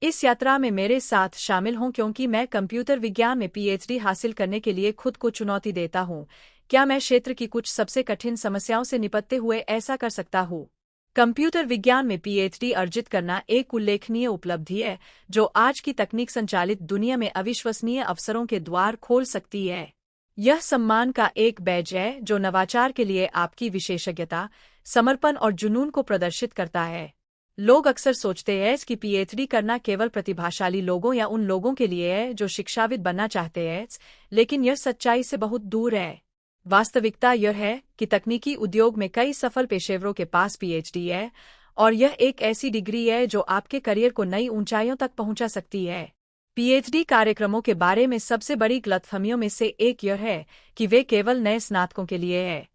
इस यात्रा में मेरे साथ शामिल हों क्योंकि मैं कंप्यूटर विज्ञान में पीएचडी हासिल करने के लिए खुद को चुनौती देता हूँ। क्या मैं क्षेत्र की कुछ सबसे कठिन समस्याओं से निपटते हुए ऐसा कर सकता हूँ? कंप्यूटर विज्ञान में पीएचडी अर्जित करना एक उल्लेखनीय उपलब्धि है जो आज की तकनीक संचालित दुनिया में अविश्वसनीय अवसरों के द्वार खोल सकती है। यह सम्मान का एक बैज है जो नवाचार के लिए आपकी विशेषज्ञता, समर्पण और जुनून को प्रदर्शित करता है। लोग अक्सर सोचते हैं कि पीएचडी करना केवल प्रतिभाशाली लोगों या उन लोगों के लिए है जो शिक्षाविद बनना चाहते हैं, लेकिन यह सच्चाई से बहुत दूर है। वास्तविकता यह है कि तकनीकी उद्योग में कई सफल पेशेवरों के पास पीएचडी है, और यह एक ऐसी डिग्री है जो आपके करियर को नई ऊंचाइयों तक पहुंचा सकती है। पीएचडी कार्यक्रमों के बारे में सबसे बड़ी गलतफहमियों में से एक यह है कि वे केवल नए स्नातकों के लिए है।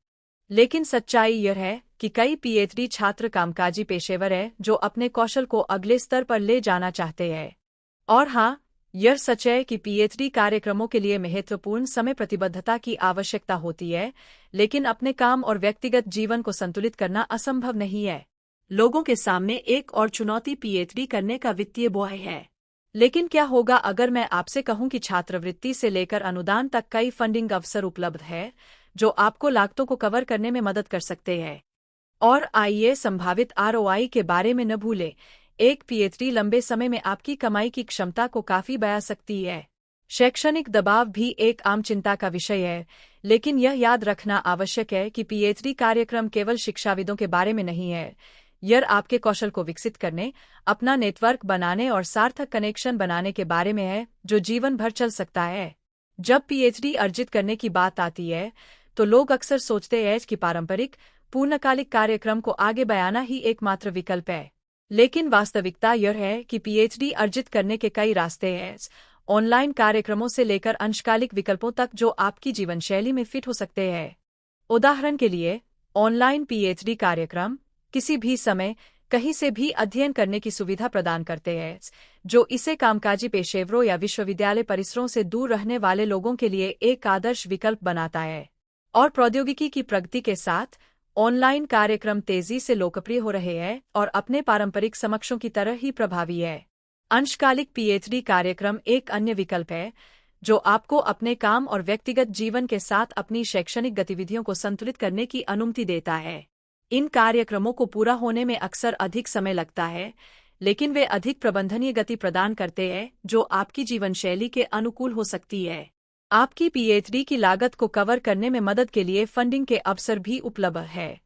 लेकिन सच्चाई यह है कि कई पीएचडी छात्र कामकाजी पेशेवर हैं जो अपने कौशल को अगले स्तर पर ले जाना चाहते हैं। और हाँ, यह सच है कि पीएचडी कार्यक्रमों के लिए महत्वपूर्ण समय प्रतिबद्धता की आवश्यकता होती है, लेकिन अपने काम और व्यक्तिगत जीवन को संतुलित करना असंभव नहीं है। लोगों के सामने एक और चुनौती पीएचडी करने का वित्तीय बोझ है। लेकिन क्या होगा अगर मैं आपसे कहूं कि छात्रवृत्ति से लेकर अनुदान तक कई फंडिंग अवसर उपलब्ध है जो आपको लागतों को कवर करने में मदद कर सकते हैं। और आइए संभावित आरओआई के बारे में न भूलें। एक पीएचडी लंबे समय में आपकी कमाई की क्षमता को काफी बढ़ा सकती है। शैक्षणिक दबाव भी एक आम चिंता का विषय है, लेकिन यह याद रखना आवश्यक है कि पीएचडी कार्यक्रम केवल शिक्षाविदों के बारे में नहीं है। यह आपके कौशल को विकसित करने, अपना नेटवर्क बनाने और सार्थक कनेक्शन बनाने के बारे में है जो जीवन भर चल सकता है। जब पीएचडी अर्जित करने की बात आती है तो लोग अक्सर सोचते हैं कि पारंपरिक पूर्णकालिक कार्यक्रम को आगे बढ़ाना ही एकमात्र विकल्प है। लेकिन वास्तविकता यह है कि पीएचडी अर्जित करने के कई रास्ते हैं, ऑनलाइन कार्यक्रमों से लेकर अंशकालिक विकल्पों तक जो आपकी जीवनशैली में फिट हो सकते हैं। उदाहरण के लिए, ऑनलाइन पीएचडी कार्यक्रम किसी भी समय, कहीं से भी अध्ययन करने की सुविधा प्रदान करते हैं, जो इसे कामकाजी पेशेवरों या विश्वविद्यालय परिसरों से दूर रहने वाले लोगों के लिए एक आदर्श विकल्प बनाता है। और प्रौद्योगिकी की प्रगति के साथ ऑनलाइन कार्यक्रम तेजी से लोकप्रिय हो रहे हैं और अपने पारंपरिक समकक्षों की तरह ही प्रभावी है। अंशकालिक पीएचडी कार्यक्रम एक अन्य विकल्प है जो आपको अपने काम और व्यक्तिगत जीवन के साथ अपनी शैक्षणिक गतिविधियों को संतुलित करने की अनुमति देता है। इन कार्यक्रमों को पूरा होने में अक्सर अधिक समय लगता है, लेकिन वे अधिक प्रबंधनीय गति प्रदान करते हैं जो आपकी जीवनशैली के अनुकूल हो सकती है। आपकी पीएचडी की लागत को कवर करने में मदद के लिए फंडिंग के अवसर भी उपलब्ध है।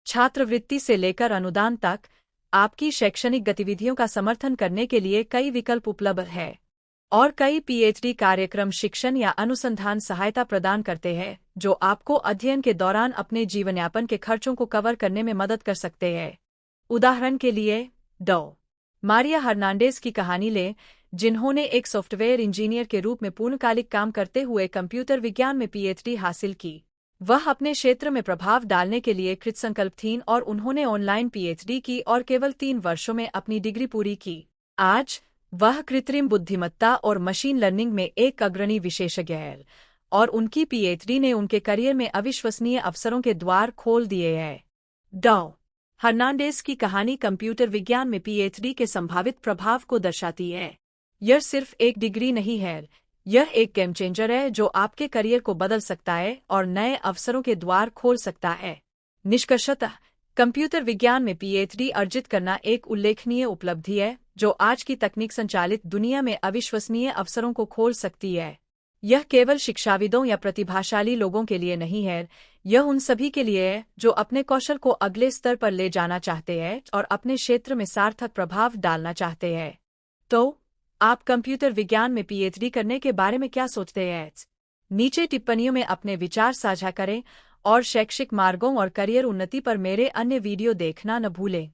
छात्रवृत्ति से लेकर अनुदान तक आपकी शैक्षणिक गतिविधियों का समर्थन करने के लिए कई विकल्प उपलब्ध हैं। और कई पीएचडी कार्यक्रम शिक्षण या अनुसंधान सहायता प्रदान करते हैं जो आपको अध्ययन के दौरान अपने जीवनयापन के खर्चों को कवर करने में मदद कर सकते हैं। उदाहरण के लिए, डॉ. मारिया हर्नांडेज की कहानी लें, जिन्होंने एक सॉफ्टवेयर इंजीनियर के रूप में पूर्णकालिक काम करते हुए कंप्यूटर विज्ञान में पीएचडी हासिल की। वह अपने क्षेत्र में प्रभाव डालने के लिए कृतसंकल्प थीं और उन्होंने ऑनलाइन पीएचडी की और केवल 3 वर्षों में अपनी डिग्री पूरी की। आज वह कृत्रिम बुद्धिमत्ता और मशीन लर्निंग में एक अग्रणी विशेषज्ञ है, और उनकी पीएचडी ने उनके करियर में अविश्वसनीय अवसरों के द्वार खोल दिए हैं। डॉ. हर्नांडेज की कहानी कंप्यूटर विज्ञान में पीएचडी के संभावित प्रभाव को दर्शाती है। यह सिर्फ एक डिग्री नहीं है, यह एक गेम चेंजर है जो आपके करियर को बदल सकता है और नए अवसरों के द्वार खोल सकता है। निष्कर्षतः, कंप्यूटर विज्ञान में पीएचडी अर्जित करना एक उल्लेखनीय उपलब्धि है जो आज की तकनीक संचालित दुनिया में अविश्वसनीय अवसरों को खोल सकती है। यह केवल शिक्षाविदों या प्रतिभाशाली लोगों के लिए नहीं है, यह उन सभी के लिए है जो अपने कौशल को अगले स्तर पर ले जाना चाहते हैं और अपने क्षेत्र में सार्थक प्रभाव डालना चाहते हैं। तो आप कंप्यूटर विज्ञान में पीएचडी करने के बारे में क्या सोचते हैं? नीचे टिप्पणियों में अपने विचार साझा करें और शैक्षिक मार्गों और करियर उन्नति पर मेरे अन्य वीडियो देखना न भूलें।